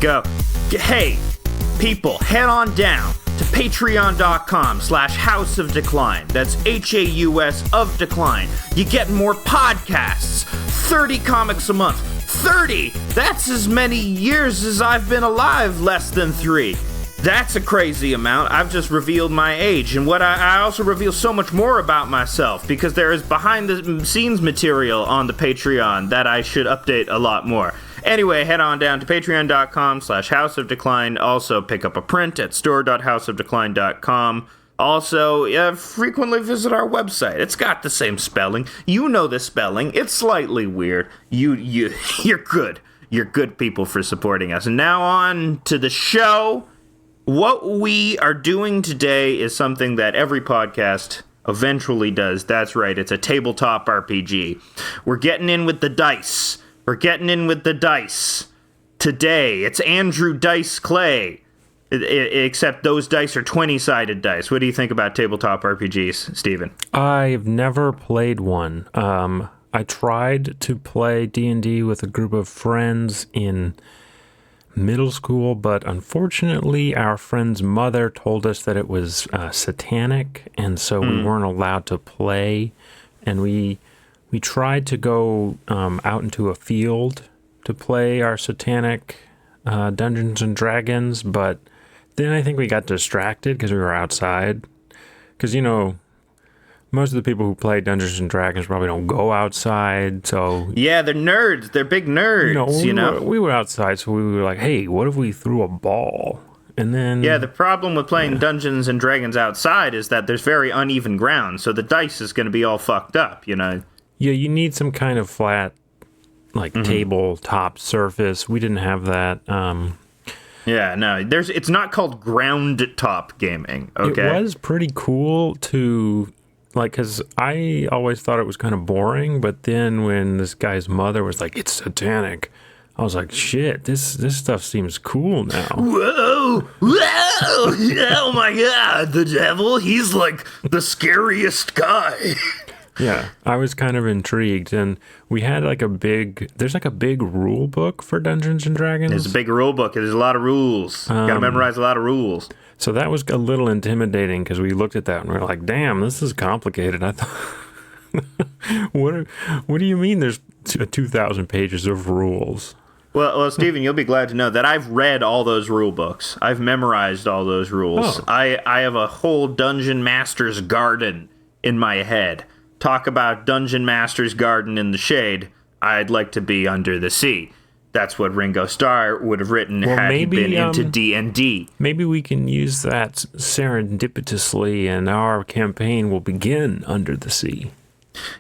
go. Hey, people, head on down to patreon.com/House of Decline. That's HAUS of Decline. You get more podcasts, 30 comics a month. 30! That's as many years as I've been alive, less than 3. That's a crazy amount. I've just revealed my age, and I also reveal so much more about myself, because there is behind-the-scenes material on the Patreon that I should update a lot more. Anyway, head on down to patreon.com/House of Decline. Also, pick up a print at store.houseofdecline.com. Also, frequently visit our website. It's got the same spelling. You know the spelling. It's slightly weird. You're good. You're good people for supporting us. And now on to the show. What we are doing today is something that every podcast eventually does. That's right. It's a tabletop RPG. We're getting in with the dice. Today, it's Andrew Dice Clay. Except those dice are 20-sided dice. What do you think about tabletop RPGs, Steven? I've never played one. I tried to play D&D with a group of friends in middle school, but unfortunately our friend's mother told us that it was satanic, and so we weren't allowed to play. And we tried to go out into a field to play our satanic Dungeons and Dragons, but then I think we got distracted because we were outside. Because, most of the people who play Dungeons and Dragons probably don't go outside, so... Yeah, they're nerds. They're big nerds, We were outside, so we were like, hey, what if we threw a ball? And then... Yeah, the problem with playing Dungeons and Dragons outside is that there's very uneven ground, so the dice is going to be all fucked up, Yeah, you need some kind of flat, tabletop surface. We didn't have that. Yeah, no, it's not called ground top gaming, okay? It was pretty cool to... because I always thought it was kind of boring, but then when this guy's mother was like, it's satanic, I was like, shit, this stuff seems cool now. Whoa! Oh my god, the devil, he's like the scariest guy. Yeah, I was kind of intrigued, and we had there's a big rule book for Dungeons and Dragons. There's a big rule book, there's a lot of rules. You gotta memorize a lot of rules. So that was a little intimidating because we looked at that and we were like, damn, this is complicated. I thought, what do you mean there's 2,000 pages of rules? Well, Steven, you'll be glad to know that I've read all those rule books. I've memorized all those rules. Oh. I have a whole Dungeon Master's Garden in my head. Talk about Dungeon Master's Garden in the shade. I'd like to be under the sea. That's what Ringo Starr would have written had he been into D&D. Maybe we can use that serendipitously, and our campaign will begin under the sea.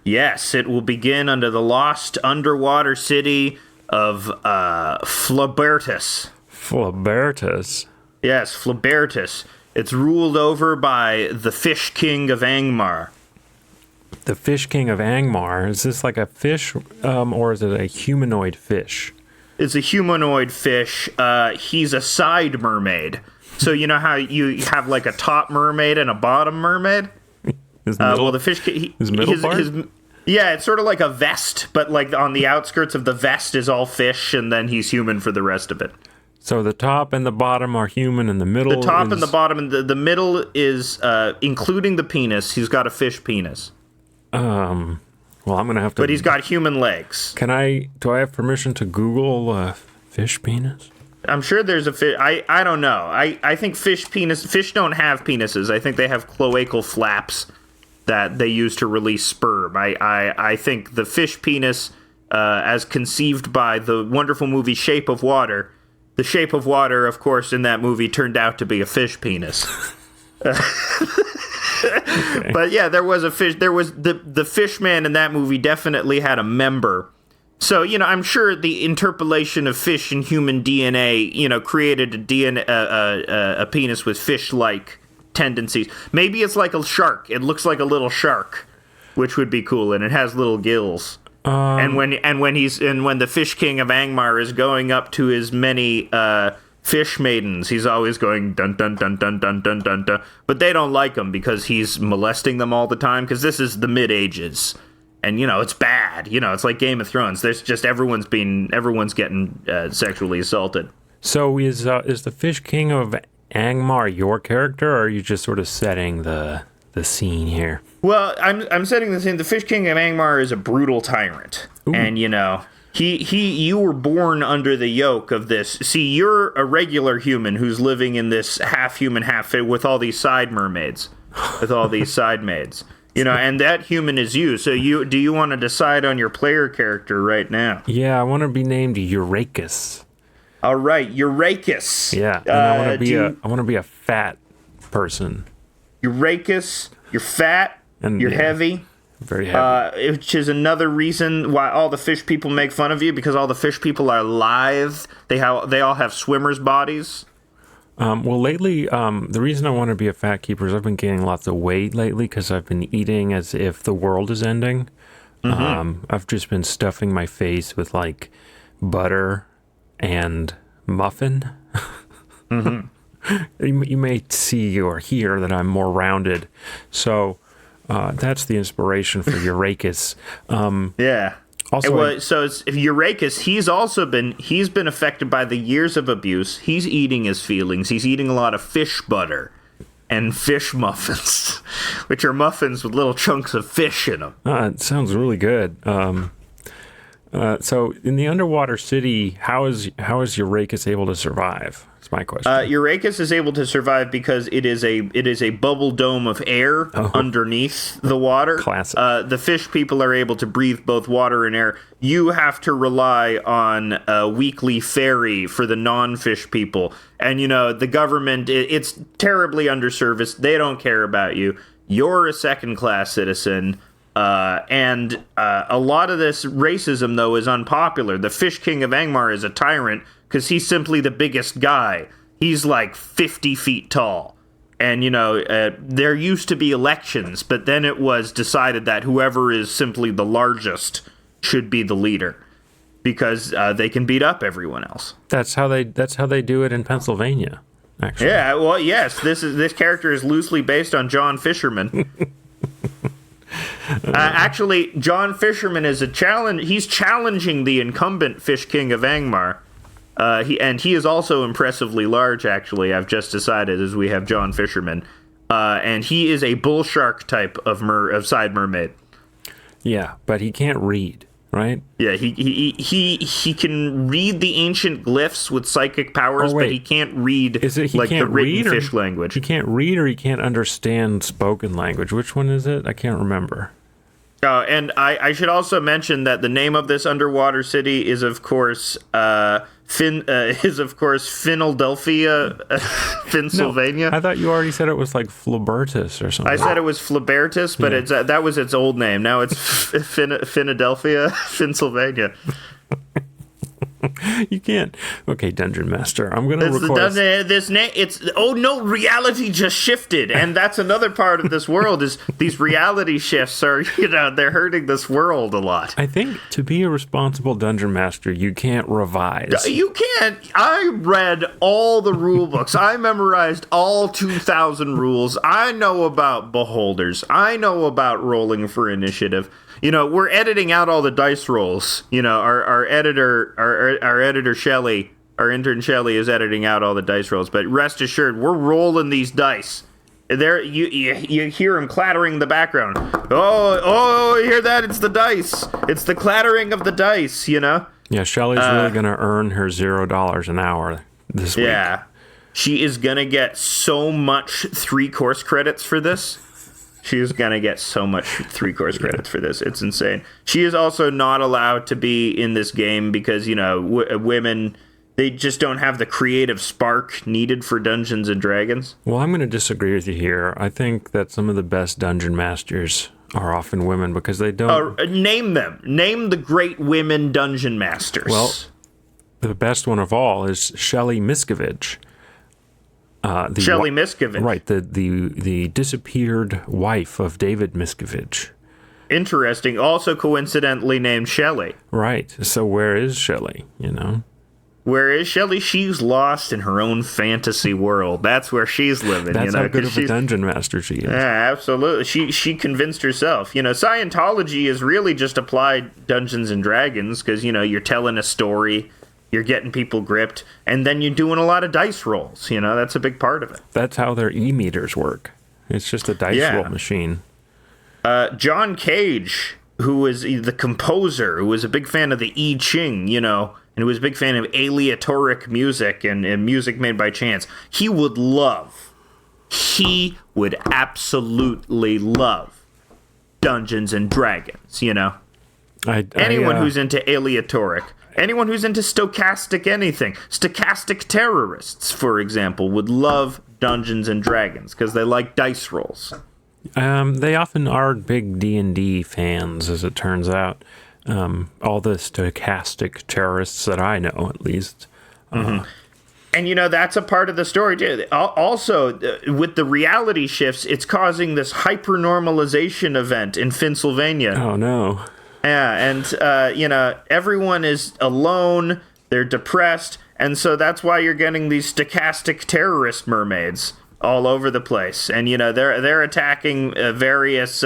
Yes, it will begin under the lost underwater city of Flabertus. Flabertus? Yes, Flabertus. It's ruled over by the Fish King of Angmar. The Fish King of Angmar? Is this like a fish, or is it a humanoid fish? It's a humanoid fish. He's a side mermaid. So you know how you have like a top mermaid and a bottom mermaid? The fish... His middle part? Yeah, it's sort of like a vest, but like on the outskirts of the vest is all fish, and then he's human for the rest of it. So the top and the bottom are human, and the middle The top and the bottom, and the middle is, including the penis, he's got a fish penis. Well, I'm going to have to... But he's got human legs. Do I have permission to Google fish penis? I'm sure there's a fish... I don't know. I think fish don't have penises. I think they have cloacal flaps that they use to release sperm. I think the fish penis, as conceived by the wonderful movie Shape of Water, the Shape of Water, of course, in that movie turned out to be a fish penis. Okay. But yeah, there was a fish. There was the fish man in that movie definitely had a member. So I'm sure the interpolation of fish and human DNA, created a penis with fish-like tendencies. Maybe it's like a shark. It looks like a little shark, which would be cool, and it has little gills. And when the Fish King of Angmar is going up to his many fish maidens, he's always going dun dun dun dun dun dun dun dun. But they don't like him because he's molesting them all the time. Because this is the mid-ages, and it's bad. It's like Game of Thrones. There's just everyone's getting sexually assaulted. So is the Fish King of Angmar your character, or are you just sort of setting the scene here? Well, I'm setting the scene. The Fish King of Angmar is a brutal tyrant. Ooh. And, you were born under the yoke of this. See, you're a regular human who's living in this half human, half with all these side mermaids, with all these side maids. And that human is you. So do you want to decide on your player character right now? Yeah, I want to be named Eurakis. All right, Eurakis. Yeah, and I want to be a fat person. Eurakis, you're fat, and you're heavy. Very heavy. Which is another reason why all the fish people make fun of you, because all the fish people are lithe. They all have swimmers' bodies. Well, lately, the reason I want to be a fat keeper is I've been gaining lots of weight lately because I've been eating as if the world is ending. Mm-hmm. I've just been stuffing my face with, like, butter and muffin. Mm-hmm. You may see or hear that I'm more rounded. So that's the inspiration for Eurakis. Yeah. Also, so it's Eurakis. He's been affected by the years of abuse. He's eating his feelings. He's eating a lot of fish butter and fish muffins, which are muffins with little chunks of fish in them. It sounds really good. So in the underwater city, how is Eurakis able to survive? That's my question. Eurakis is able to survive because it is a bubble dome of air underneath the water. Classic. The fish people are able to breathe both water and air. You have to rely on a weekly ferry for the non-fish people. And, the government, it's terribly underserviced. They don't care about you. You're a second-class citizen. And a lot of this racism, though, is unpopular. The Fish King of Angmar is a tyrant because he's simply the biggest guy. He's like 50 feet tall. And, there used to be elections, but then it was decided that whoever is simply the largest should be the leader because they can beat up everyone else. That's how they do it in Pennsylvania, actually. Yeah, well, yes, this character is loosely based on John Fisherman. Actually, John Fisherman is a challenge. He's challenging the incumbent Fish King of Angmar. He is also impressively large, actually. I've just decided as we have John Fisherman. And he is a bull shark type of side mermaid. Yeah, but he can't read, right? Yeah, he can read the ancient glyphs with psychic powers, but he can't read the written fish language. He can't read or he can't understand spoken language. Which one is it? I can't remember. And I should also mention that the name of this underwater city is, of course, Philadelphia, Pennsylvania. No, I thought you already said it was like Flabertus or something. I said it was Flabertus, but that was its old name. Now it's Philadelphia, Pennsylvania. You can't. Okay, Dungeon Master. I'm going to record reality just shifted. And that's another part of this world is these reality shifts are, they're hurting this world a lot. I think to be a responsible Dungeon Master, you can't revise. You can't. I read all the rule books. I memorized all 2,000 rules. I know about beholders. I know about rolling for initiative. We're editing out all the dice rolls. Our editor Shelley, our intern Shelley, is editing out all the dice rolls. But rest assured, we're rolling these dice. There, you hear him clattering in the background. Oh, you hear that? It's the dice. It's the clattering of the dice. Yeah, Shelley's really gonna earn her $0 an hour this week. Yeah, she is gonna get so much 3 course credits for this. She's going to get so much 3 course credits for this. It's insane. She is also not allowed to be in this game because, women, they just don't have the creative spark needed for Dungeons and Dragons. Well, I'm going to disagree with you here. I think that some of the best Dungeon Masters are often women because they don't... Name them. Name the great women Dungeon Masters. Well, the best one of all is Shelley Miscavige. Shelley Miscavige. Right, the disappeared wife of David Miscavige. Interesting. Also coincidentally named Shelley. Right. So where is Shelley, Where is Shelley? She's lost in her own fantasy world. That's where she's living. That's how good of a dungeon master she is. Yeah, absolutely. She convinced herself. Scientology is really just applied Dungeons and Dragons because, you're telling a story. You're getting people gripped, and then you're doing a lot of dice rolls. That's a big part of it. That's how their e-meters work. It's just a dice roll machine. John Cage, who was the composer, who was a big fan of the I Ching, and who was a big fan of aleatoric music and music made by chance, he would absolutely love Dungeons and Dragons, Anyone who's into aleatoric, anyone who's into stochastic anything, stochastic terrorists, for example, would love Dungeons and Dragons because they like dice rolls. They often are big D&D fans, as it turns out. All the stochastic terrorists that I know, at least. And, that's a part of the story, too. Also, with the reality shifts, it's causing this hyper-normalization event in Pennsylvania. Oh, no. Yeah, and, everyone is alone, they're depressed, and so that's why you're getting these stochastic terrorist mermaids all over the place. And, they're attacking various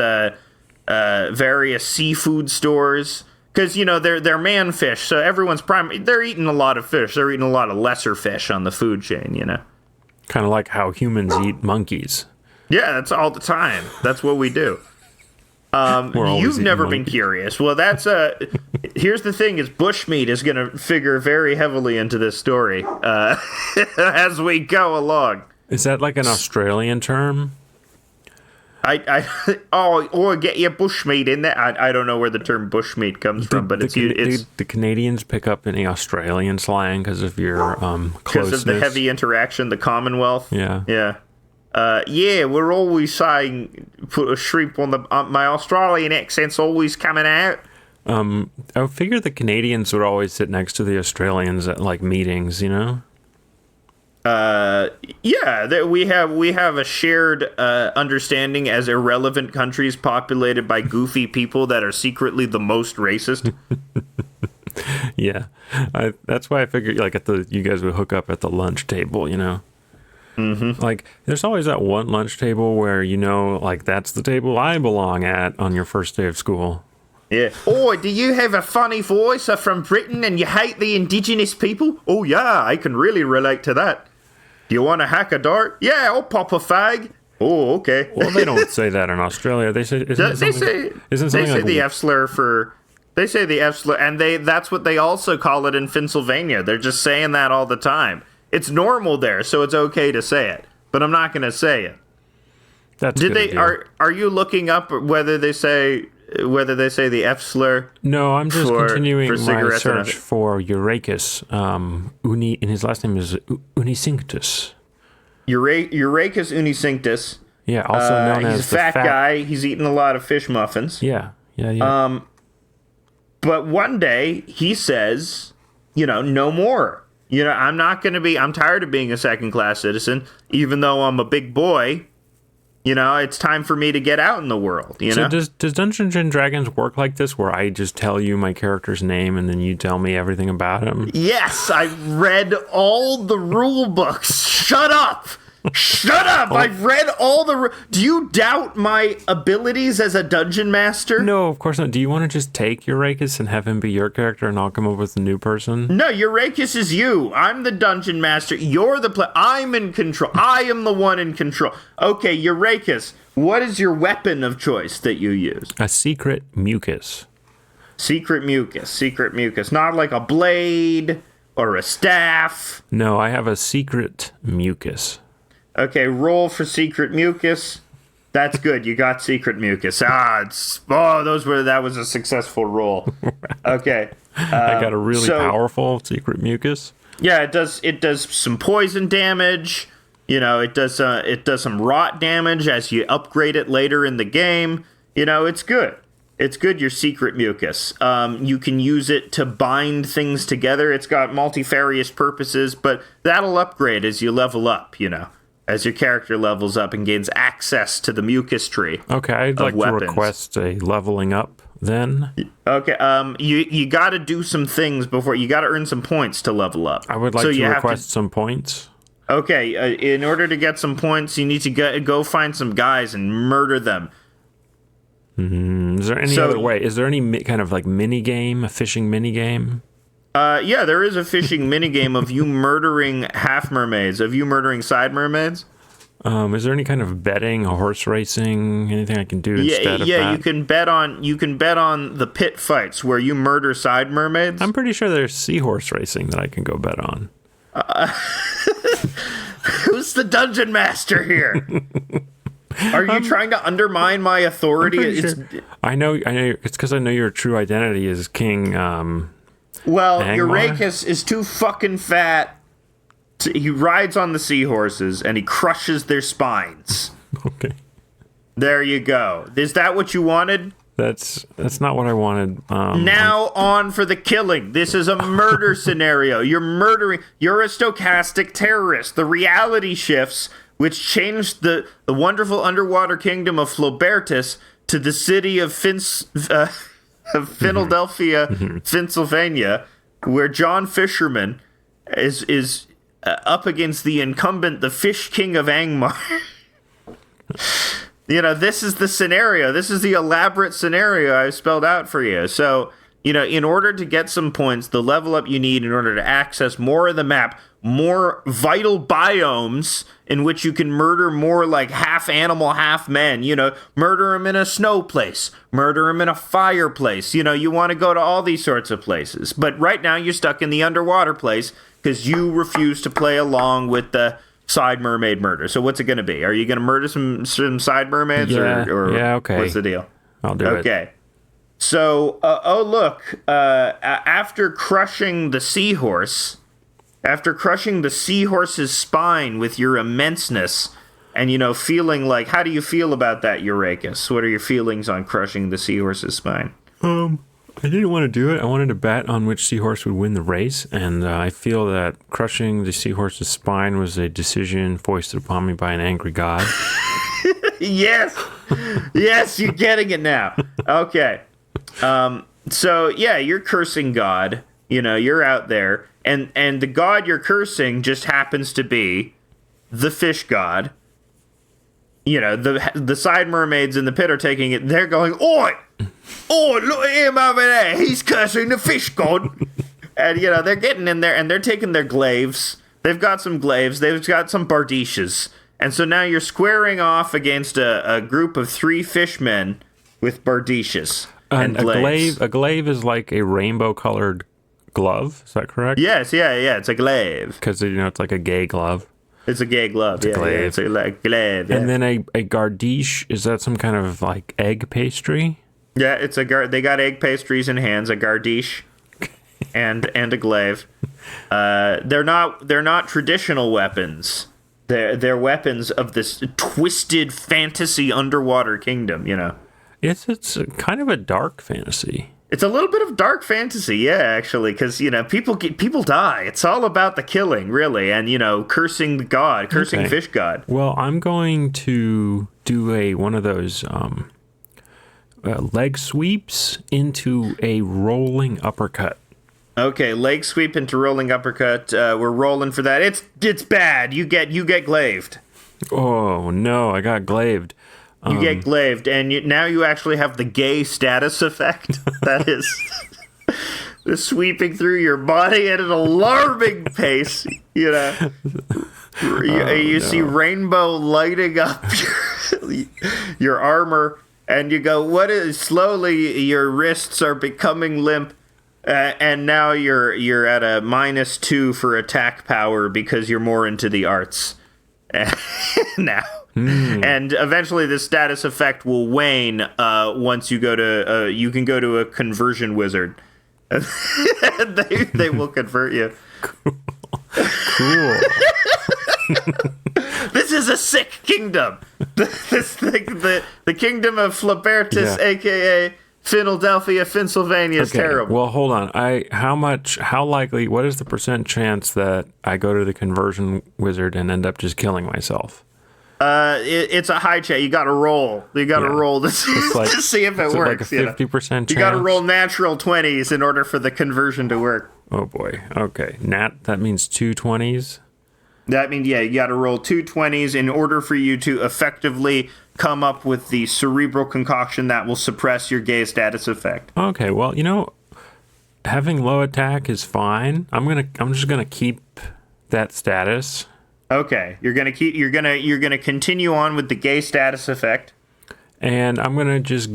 seafood stores. Because, they're man-fish, so everyone's they're eating a lot of fish. They're eating a lot of lesser fish on the food chain, Kind of like how humans eat monkeys. Yeah, that's all the time. That's what we do. You've never been curious. Well, that's here's the thing: is bushmeat is going to figure very heavily into this story as we go along. Is that like an Australian term? Or get your bushmeat in there. I don't know where the term bushmeat comes from, but it's the Canadians pick up any Australian slang because of your closeness. Because of the heavy interaction, the Commonwealth. Yeah. We're always saying put a shrimp on the. My Australian accent's always coming out. I figure the Canadians would always sit next to the Australians at like meetings, We have a shared understanding as irrelevant countries populated by goofy people that are secretly the most racist. Yeah, that's why I figured like you guys would hook up at the lunch table, Mm-hmm. Like there's always that one lunch table where like that's the table I belong at on your first day of school. Yeah. Oh, do you have a funny voice? From Britain and you hate the indigenous people? Oh yeah, I can really relate to that. Do you want to hack a dart? Yeah, I'll pop a fag. Oh, okay. Well, they don't say that in Australia. They say the F slur for. They say the F slur, and that's what they also call it in Pennsylvania. They're just saying that all the time. It's normal there, so it's okay to say it. But I'm not going to say it. That's good. Are you looking up whether they say the F slur? No, I'm just continuing my search for Eurakis. And his last name is Unicinctus. Eurakis unicinctus. Yeah, also known as he's a fat guy. He's eating a lot of fish muffins. Yeah. But one day he says, no more. I'm tired of being a second-class citizen, even though I'm a big boy. It's time for me to get out in the world, So does Dungeons and Dragons work like this, where I just tell you my character's name and then you tell me everything about him? Yes, I've read all the rule books. Shut up! Shut up! I've read all the... Do you doubt my abilities as a dungeon master? No, of course not. Do you want to just take Eurakis and have him be your character and I'll come up with a new person? No, Eurakis is you. I'm the dungeon master. You're the player. I'm in control. I am the one in control. Okay, Eurakis, what is your weapon of choice that you use? A secret mucus. Secret mucus. Not like a blade or a staff. No, I have a secret mucus. Okay, roll for secret mucus. That's good. You got secret mucus. That was a successful roll. Okay. I got a really powerful secret mucus. Yeah, it does some poison damage. It does some rot damage as you upgrade it later in the game. It's good. It's good, your secret mucus. You can use it to bind things together. It's got multifarious purposes, but that'll upgrade as you level up, as your character levels up and gains access to the mucus tree. Okay, I'd like to request a leveling up then. Okay, you got to do some things before. You got to earn some points to level up. I would like to request some points. Okay, in order to get some points, you need to go find some guys and murder them. Is there any other way? Is there any kind of like mini game, a fishing mini game? Yeah, there is a fishing minigame of you murdering half mermaids, of you murdering side mermaids. Is there any kind of betting, horse racing, anything I can do instead of that? Yeah, you can bet on the pit fights where you murder side mermaids. I'm pretty sure there's seahorse racing that I can go bet on. Who's the dungeon master here? Are you trying to undermine my authority? I know. It's because I know your true identity is King. Well, Angmar? Eurakis is too fucking fat. He rides on the seahorses and he crushes their spines. Okay. There you go. Is that what you wanted? That's not what I wanted. Now on for the killing. This is a murder scenario. You're murdering. You're a stochastic terrorist. The reality shifts, which changed the wonderful underwater kingdom of Flobertus to the city of Philadelphia, Pennsylvania, where John Fisherman is up against the incumbent, the Fish King of Angmar. This is the scenario. This is the elaborate scenario I spelled out for you. So, in order to get some points, the level up you need in order to access more of the map, more vital biomes in which you can murder more like half animal, half men, murder them in a snow place, murder them in a fireplace. You want to go to all these sorts of places. But right now you're stuck in the underwater place because you refuse to play along with the side mermaid murder. So what's it going to be? Are you going to murder some side mermaids? Yeah, or okay. What's the deal? I'll do it. Okay. So, after crushing the seahorse's spine with your immenseness and, feeling like, how do you feel about that, Eurakis? What are your feelings on crushing the seahorse's spine? I didn't want to do it. I wanted to bet on which seahorse would win the race, and I feel that crushing the seahorse's spine was a decision foisted upon me by an angry god. Yes, you're getting it now. Okay. So yeah, you're cursing God. You're out there, and the god you're cursing just happens to be the fish god. The side mermaids in the pit are taking it. They're going, oi, look at him over there. He's cursing the fish god. And they're getting in there and they're taking their glaives. They've got some glaives. They've got some bardishes. And so now you're squaring off against a group of 3 fishmen with bardishes and glaives. A glaive is like a rainbow-colored glove. Is that correct? Yes, yeah. It's a glaive. Because, it's like a gay glove. It's a gay glove. It's a glaive. It's a glaive. Yeah. And then a gardiche, is that some kind of like egg pastry? Yeah, it's they got egg pastries in hands, a gardiche and a glaive. They're not traditional weapons. They're weapons of this twisted fantasy underwater kingdom, It's kind of a dark fantasy. It's a little bit of dark fantasy, yeah, actually, because, people die. It's all about the killing, really, and, cursing the god, cursing fish god. Well, I'm going to do one of those leg sweeps into a rolling uppercut. Okay, leg sweep into rolling uppercut. We're rolling for that. It's bad. You get glaive. Oh, no, I got glaive. You get glaive, and now you actually have the gay status effect. That is the sweeping through your body at an alarming pace. You see rainbow lighting up your armor, and you go, "What is?" Slowly, your wrists are becoming limp, and now you're at a -2 for attack power because you're more into the arts now. And eventually the status effect will wane once you go to you can go to a conversion wizard. they will convert you. Cool. This is a sick kingdom. The kingdom of Flobertus, aka Philadelphia, Pennsylvania is terrible. Well, hold on. How likely, what is the % chance that I go to the conversion wizard and end up just killing myself? It's a high chance. You got to roll. You got to roll to see if it works. Like a 50% chance. You got to roll natural 20s in order for the conversion to work. Oh boy. Okay. That means 2 20s. That means you got to roll 2 20s in order for you to effectively come up with the cerebral concoction that will suppress your gay status effect. Okay. Well, having low attack is fine. I'm just gonna keep that status. Okay, you're gonna continue on with the gay status effect. And I'm gonna just,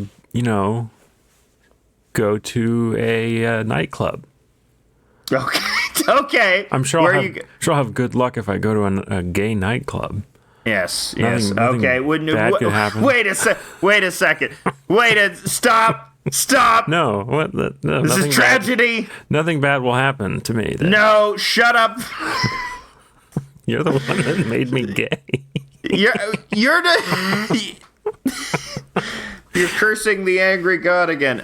go to a nightclub. Okay. Okay. I'm sure I'll have good luck if I go to a gay nightclub. Yes. Nothing Okay. bad could happen. Wait a second. Stop. No. What? No, This is tragedy. Nothing bad will happen to me. Then. No. Shut up. You're the one that made me gay. You're cursing the angry god again.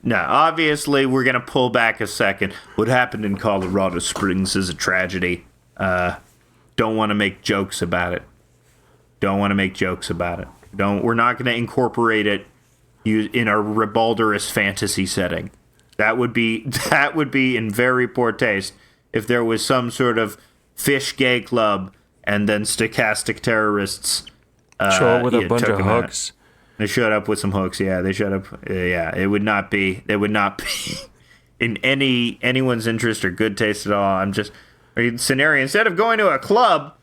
No, obviously we're gonna pull back a second. What happened in Colorado Springs is a tragedy. Don't want to make jokes about it. We're not gonna incorporate it in a ribalderous fantasy setting. That would be in very poor taste if there was some sort of fish gay club and then stochastic terrorists show up with a bunch of hooks. They showed up with some hooks. Yeah, they showed up. Yeah, it would not be in anyone's interest or good taste at all. Scenario. Instead of going to a club,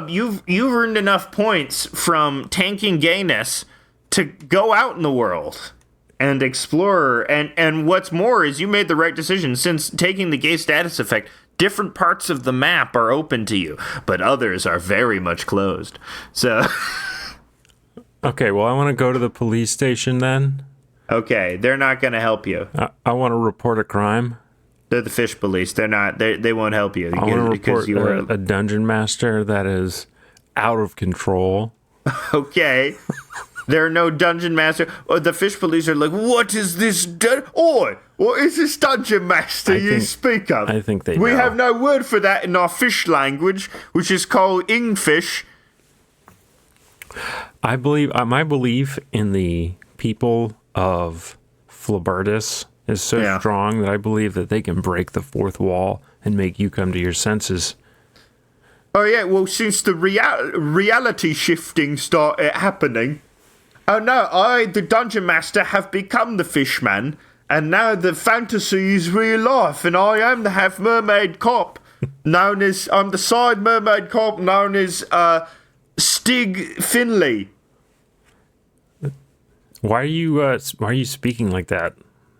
you've earned enough points from tanking gayness to go out in the world and explore. And what's more is you made the right decision, since taking the gay status effect. Different parts of the map are open to you, but others are very much closed. So. Okay, well, I want to go to the police station then. Okay, they're not going to help you. I want to report a crime. They're the fish police. They're not. They won't help you. I want to report a dungeon master that is out of control. Okay. There are no dungeon master. The fish police are like, what is this? Oi, what is this dungeon master you speak of? I think we have no word for that in our fish language, which is called Ingfish. I believe my belief in the people of Flabertus is so strong that I believe that they can break the fourth wall and make you come to your senses. Oh yeah, well, since the reality shifting started happening, oh no, I, the dungeon master, have become the fishman, and now the fantasy is real life, and I am the half mermaid cop, I'm the side mermaid cop known as Stig Finley. Why are you speaking like that?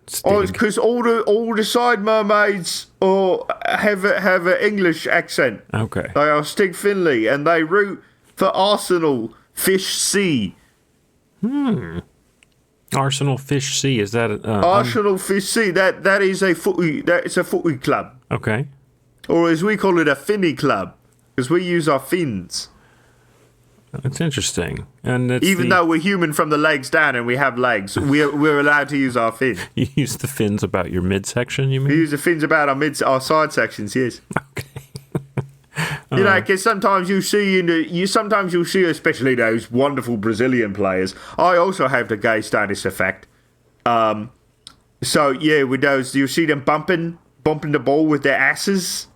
Stig? Oh, it's because all the side mermaids have an English accent. Okay. They are Stig Finley, and they root for Arsenal Fish C. Arsenal Fish C, is that Arsenal Fish C? That is a footy. That's a footy club. Okay. Or as we call it, a finny club, because we use our fins. That's interesting. And even though we're human from the legs down and we have legs, we're allowed to use our fin. You use the fins about your midsection, you mean? We use the fins about our side sections, yes. Okay. You know, because sometimes you'll see, especially those wonderful Brazilian players. I also have the gay status effect. So yeah, with those, you see them bumping the ball with their asses.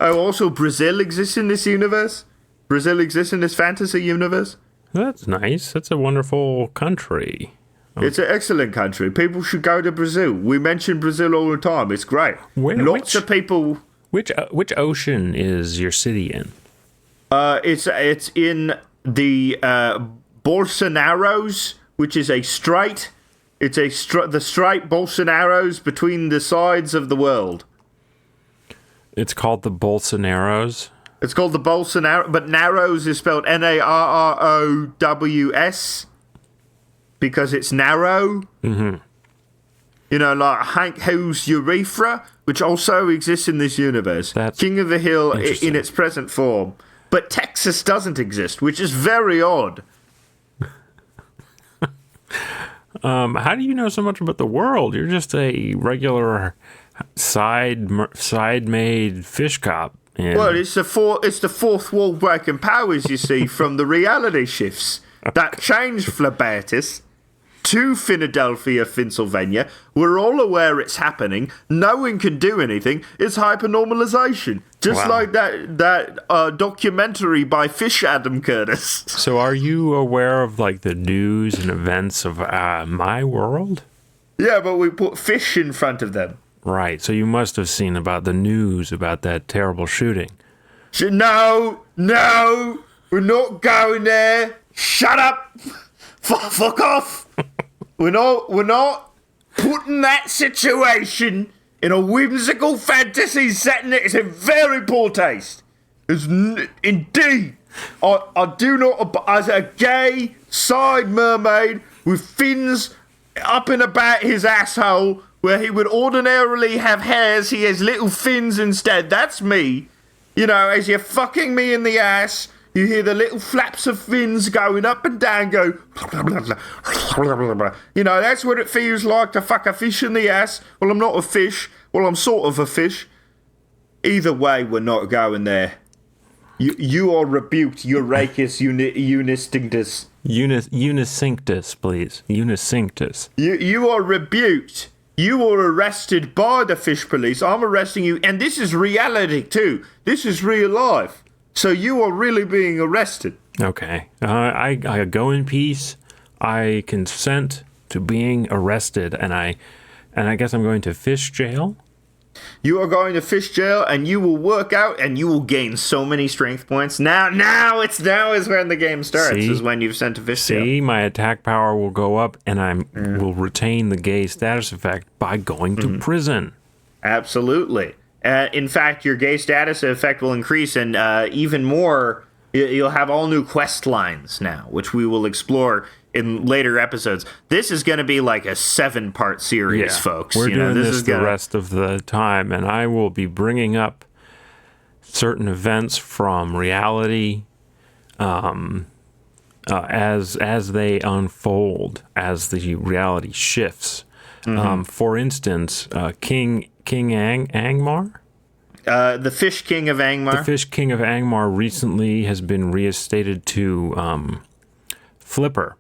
Oh, also Brazil exists in this universe. Brazil exists in this fantasy universe. That's nice. That's a wonderful country. It's an excellent country. People should go to Brazil. We mention Brazil all the time. It's great. Lots of people. Which ocean is your city in? It's in the Bolsonaros, which is a strait. It's the strait Bolsonaros between the sides of the world. It's called the Bolsonaros. It's called the Bolsonaro, but Narrows is spelled Narrows because it's narrow. Mm-hmm. You know, like Hank Hill's urethra, which also exists in this universe. That's King of the Hill in its present form. But Texas doesn't exist, which is very odd. How do you know so much about the world? You're just a regular side-made fish cop. Well, it's the fourth wall breaking powers, you see, from the reality shifts that changed Flabertus to Philadelphia, Pennsylvania. We're all aware it's happening. No one can do anything. It's hypernormalization. Just like that documentary by Fish Adam Curtis. So are you aware of like the news and events of my world? Yeah, but we put fish in front of them. Right. So you must have seen about the news about that terrible shooting. No, we're not going there. Shut up. Fuck off. We're not putting that situation in a whimsical fantasy setting. It's in very poor taste. Indeed. I do not, as a gay side mermaid with fins up and about his asshole, where he would ordinarily have hairs, he has little fins instead. That's me. You know, as you're fucking me in the ass, you hear the little flaps of fins going up and down, go. You know, that's what it feels like to fuck a fish in the ass. Well, I'm not a fish. Well, I'm sort of a fish. Either way, we're not going there. You are rebuked, Eurachus unicinctus. Unicinctus, please. Unicinctus. You are rebuked. You are arrested by the fish police. I'm arresting you. And this is reality, too. This is real life. So you are really being arrested. Okay. I go in peace. I consent to being arrested. And I guess I'm going to fish jail. You are going to fish jail, and you will work out, and you will gain so many strength points. Now is when the game starts. Is when you've sent to fish jail. See, my attack power will go up, and I will retain the gay status effect by going to prison. Absolutely. In fact, your gay status effect will increase, and even more, you'll have all new quest lines now, which we will explore in later episodes. This is going to be like a 7-part series, folks. We're doing this the rest of the time, and I will be bringing up certain events from reality as they unfold, as the reality shifts. For instance, King Angmar? The Fish King of Angmar. The Fish King of Angmar recently has been reinstated to Flipper.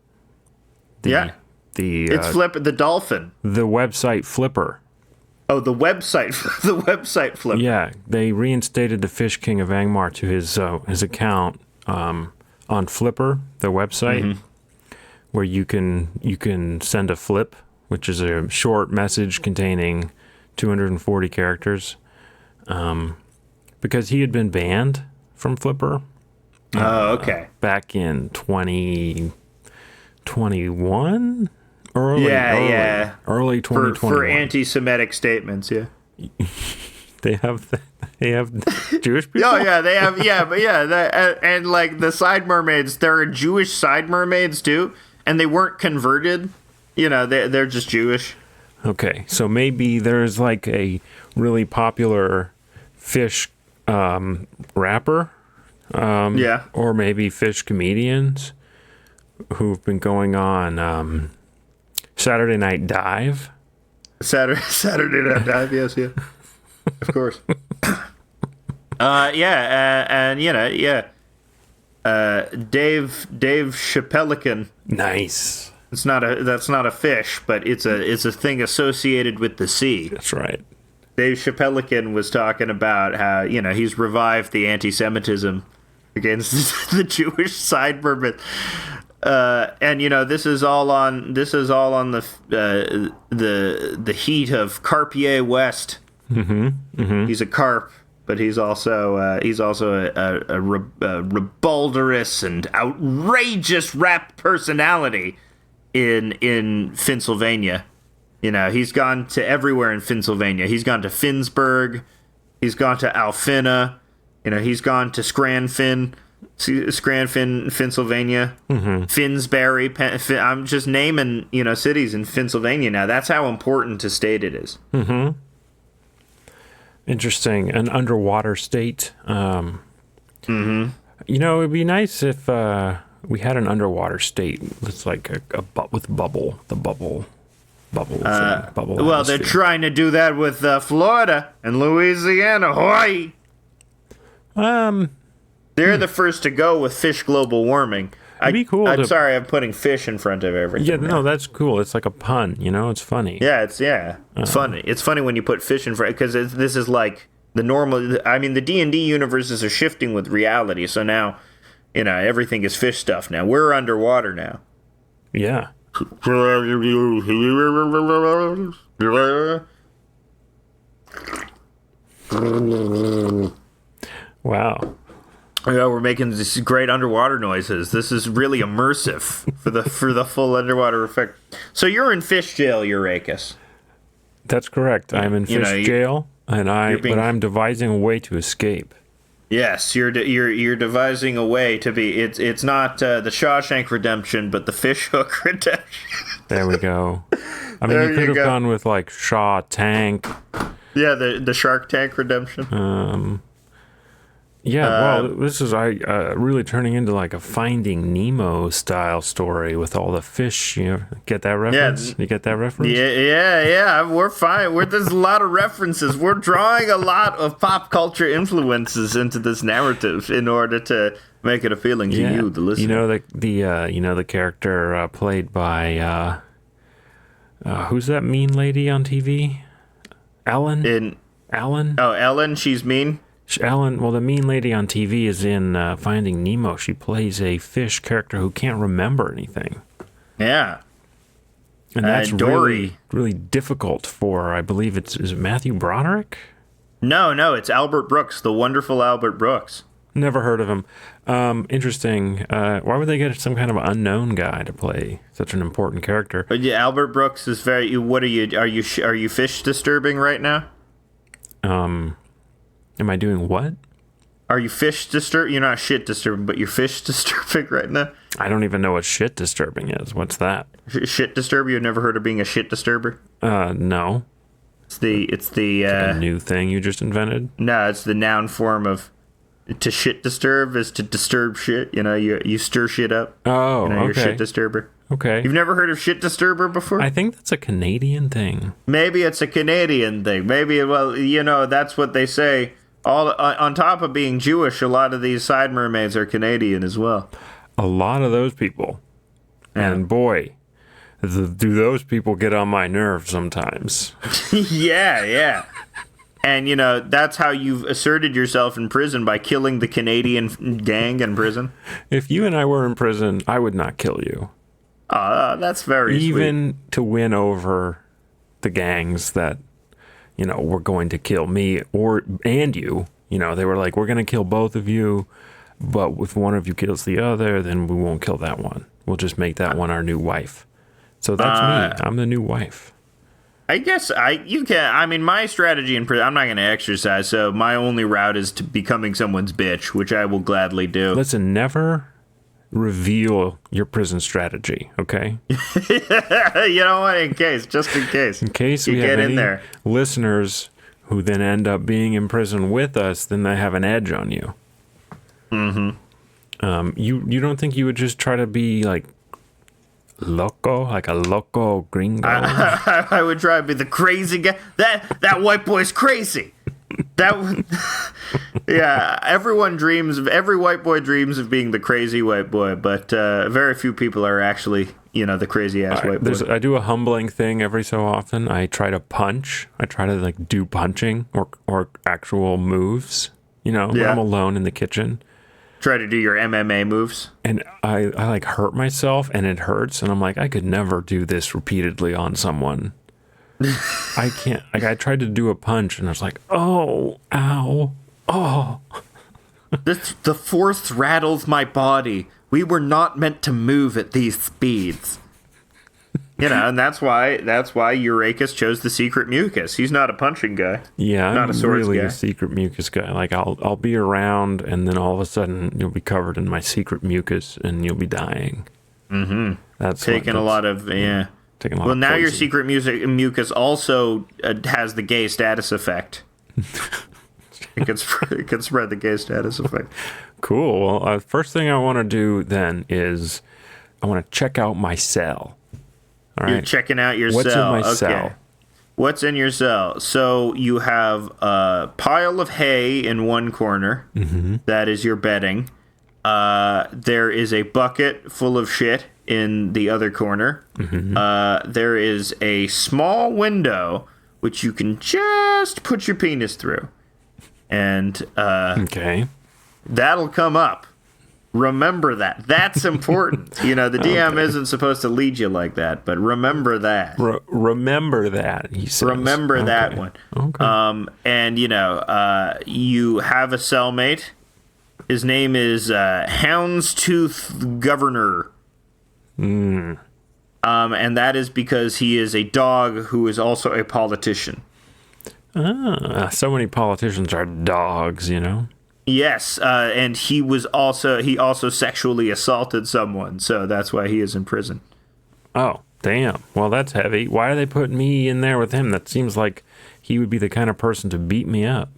It's Flipper, the dolphin. The website Flipper. Oh, the website Flipper. Yeah, they reinstated the Fish King of Angmar to his account on Flipper, the website, where you can send a flip, which is a short message containing 240 characters, because he had been banned from Flipper. Oh, okay. Back in 2021, early 2021 for anti-Semitic statements. Yeah, they have Jewish people. Oh yeah, they have and like the side mermaids, there are Jewish side mermaids too, and they weren't converted. You know, they're just Jewish. Okay, so maybe there's like a really popular fish rapper, or maybe fish comedians who've been going on Saturday Night Dive. Saturday Night Dive, yes, yeah, of course. Dave Chappellican. Nice. That's not a fish, but it's a thing associated with the sea. That's right. Dave Chappellican was talking about how he's revived the anti-Semitism against the Jewish side mermaid. And this is all on the heat of Carpier West. He's a carp, but he's also a rebulderous and outrageous rap personality in Pennsylvania. He's gone to everywhere in Pennsylvania. He's gone to Finnsburg. He's gone to Alfina. He's gone to Scranfin, Pennsylvania. Finsbury. I'm just naming, cities in Pennsylvania now. That's how important a state it is. Interesting. An underwater state. It'd be nice if we had an underwater state. It's like with bubble. Well, they're trying to do that with Florida and Louisiana, Hawaii. They're the first to go with fish global warming. It'd be cool. I'm sorry, I'm putting fish in front of everything. Yeah, no, that's cool. It's like a pun, it's funny. Yeah, it's funny. It's funny when you put fish in front, because this is like the normal. I mean, the D&D universes are shifting with reality, so now, everything is fish stuff now. We're underwater now. Yeah. Wow. Yeah, we're making these great underwater noises. This is really immersive for the full underwater effect. So you're in fish jail, Eurakis. That's correct. I'm in fish jail, but I'm devising a way to escape. Yes, you're devising a way to be. It's not the Shawshank Redemption, but the Fish Hook Redemption. There we go. I mean, you could have gone with like Shaw Tank. Yeah, the Shark Tank Redemption. Yeah, well, this is really turning into like a Finding Nemo style story with all the fish. You get that reference? Yeah, you get that reference? Yeah. We're fine. There's a lot of references. We're drawing a lot of pop culture influences into this narrative in order to make it appealing to you, the listener. You know the character played by who's that mean lady on TV? Ellen. Ellen. Oh, Ellen. She's mean. Ellen, well, the mean lady on TV is in Finding Nemo. She plays a fish character who can't remember anything. Yeah. And that's really, really difficult for, I believe is it Matthew Broderick? No, it's Albert Brooks, the wonderful Albert Brooks. Never heard of him. Interesting. Why would they get some kind of unknown guy to play such an important character? But yeah, Albert Brooks is very. What are you? Are you fish disturbing right now? Am I doing what? Are you fish disturb? You're not shit disturbing, but you're fish disturbing right now. I don't even know what shit disturbing is. What's that? Shit disturber? You've never heard of being a shit disturber? No. It's like a new thing you just invented? No, it's the noun form of to shit disturb is to disturb shit. You know, you stir shit up. Oh, you're a shit disturber. Okay. You've never heard of shit disturber before? I think that's a Canadian thing. Maybe it's a Canadian thing. Maybe, well, that's what they say. All on top of being Jewish, a lot of these side mermaids are Canadian as well. A lot of those people. Yeah. And boy, do those people get on my nerves sometimes. Yeah. And, that's how you've asserted yourself in prison, by killing the Canadian gang in prison. If you and I were in prison, I would not kill you. That's very sweet. Even to win over the gangs that, were going to kill me and you. They were like, we're going to kill both of you, but if one of you kills the other, then we won't kill that one. We'll just make that one our new wife. So that's me. I'm the new wife. I guess you can. I mean, my strategy in prison, I'm not going to exercise, so my only route is to becoming someone's bitch, which I will gladly do. Listen, never reveal your prison strategy, okay? You know what? Just in case we you have get any in there. Listeners who then end up being in prison with us, then they have an edge on you. Mm-hmm. You don't think you would just try to be like loco, like a loco gringo? I would try to be the crazy guy. That white boy's crazy. Yeah, every white boy dreams of being the crazy white boy, but very few people are actually, the crazy ass white boy. I do a humbling thing every so often. I try to punch. I try to do punching or actual moves, when I'm alone in the kitchen. Try to do your MMA moves. And I like hurt myself and it hurts. And I'm like, I could never do this repeatedly on someone. I can't. Like, I tried to do a punch and I was like, oh, ow, oh. The force rattles my body. We were not meant to move at these speeds. And that's why Eurakis chose the secret mucus. He's not a punching guy. Yeah, not I'm really a secret mucus guy. Like, I'll be around and then all of a sudden you'll be covered in my secret mucus and you'll be dying. Mm-hmm. That's taking a lot of Well, now your secret mucus also has the gay status effect. It can spread the gay status effect. Cool. Well, first thing I want to do then is I want to check out my cell. All right. You're checking out your What's cell. What's in my cell? What's in your cell? So you have a pile of hay in one corner. Mm-hmm. That is your bedding. There is a bucket full of shit in the other corner. Mm-hmm. There is a small window which you can just put your penis through. And okay. That'll come up. Remember that. That's important. The DM isn't supposed to lead you like that, but remember that. Remember that, he says. Remember that one. Okay. And, you have a cellmate. His name is Houndstooth Governor. And that is because he is a dog who is also a politician. So many politicians are dogs, Yes, and he also sexually assaulted someone, so that's why he is in prison. Oh, damn. Well, that's heavy. Why are they putting me in there with him? That seems like he would be the kind of person to beat me up.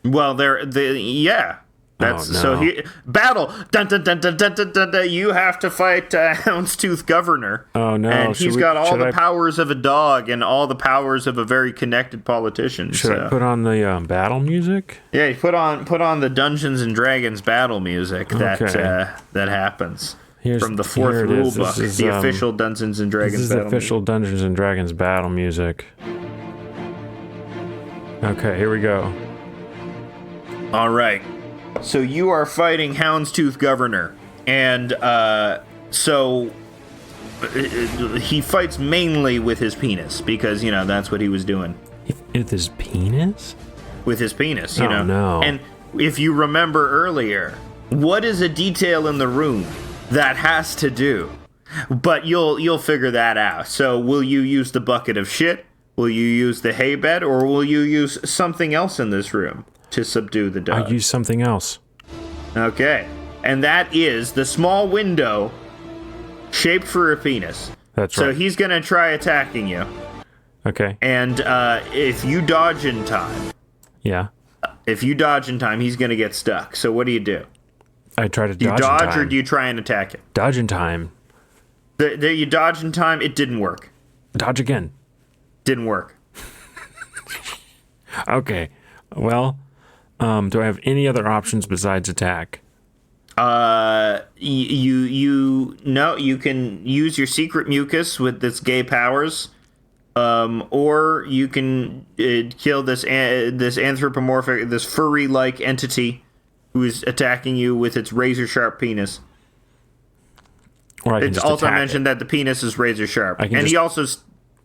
Well, yeah. That's so battle. Dun, dun, dun, dun, dun, dun, dun, dun. You have to fight Houndstooth Governor. Oh no! And he's got all the powers of a dog and all the powers of a very connected politician. Should I put on the battle music? Yeah, you put on the Dungeons and Dragons battle music that happens from the fourth rule book, the official Dungeons and Dragons. This is the official Dungeons and Dragons battle music. Okay, here we go. All right. So you are fighting Houndstooth Governor, and so he fights mainly with his penis because that's what he was doing. With his penis? With his penis, Oh, no. And if you remember earlier, what is a detail in the room that has to do? But you'll figure that out. So will you use the bucket of shit? Will you use the hay bed, or will you use something else in this room to subdue the dog? I use something else. Okay. And that is the small window shaped for a penis. That's right. So he's going to try attacking you. Okay. And if you dodge in time... Yeah. If you dodge in time, he's going to get stuck. So what do you do? I try to Do you dodge in dodge time. or do you try and attack it? Dodge in time. You dodge in time, it didn't work. Dodge again. Didn't work. Okay. Well... do I have any other options besides attack? No, you can use your secret mucus with this gay powers, or you can kill this anthropomorphic, this furry-like entity who is attacking you with its razor-sharp penis. Or I can It's just also attack mentioned that the penis is razor-sharp, and he also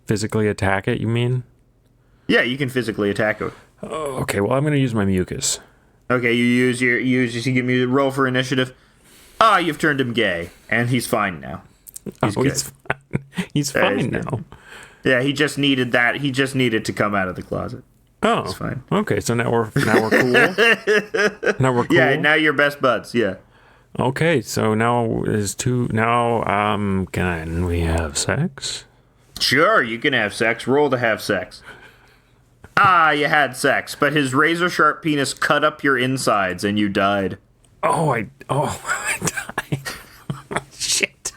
physically attack it. You mean? Yeah, you can physically attack it. Oh, okay, well, I'm going to use my mucus. Okay, you give me a roll for initiative. You've turned him gay, and he's fine now. He's good. He's fine. He's fine now. Yeah, he just needed that. He just needed to come out of the closet. Oh, it's fine. Okay, so now we're cool. Now we're cool. Yeah, now you're best buds. Yeah. Okay, so now can we have sex? Sure, you can have sex. Roll to have sex. You had sex, but his razor-sharp penis cut up your insides and you died. I died. Shit.